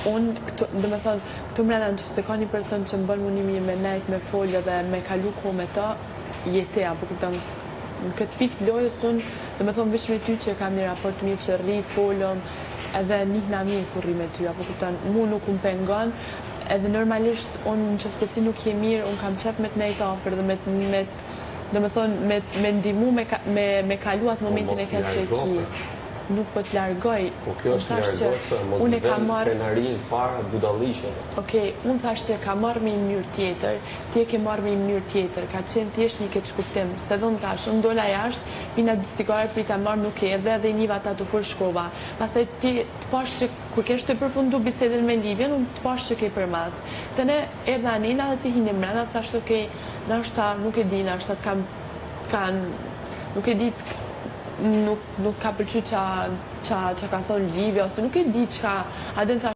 unë, dhe me thonë, këtu mrena në që ka një person që më bën munimi me nejt, me folja dhe me kalu ko me ta, jete, apo kupton, në këtë pikë lojës unë, dhe me thonë veç me ty që kam një raport mirë që rri, folëm, edhe njihna mirë kur rri me ty, apo kupton, mu nuk unë pengon, edhe normalisht unë në që ti nuk je mirë, unë kam qef me të nejt afer dhe dhe me thonë, me ndimu me kalu atë momentin e këtë që e ki. Nuk po të largoj. Po kjo është largoshme, mos vend krenarin para budalisheve. Okej, unë thash që ka marrë me një mënyrë tjetër, ti e ke marrë me një mënyrë tjetër, ka qenë thjesht një keq kuptim. Se dhënë tash, unë dola jashtë, pina 2 cigare prita marrë nuk erdhe dhe njiva ta të fur shkova. Pastaj ti të pash që kur kesh të përfundu bisedën me Livjen, unë të pash që ke për mas. Të ne erdha Anena dhe ti hini mrena, thash okej, nashta nuk e di, nashta nuk e di nuk ka pëlqy qa ka thonë Livja, ose nuk e di qka, adem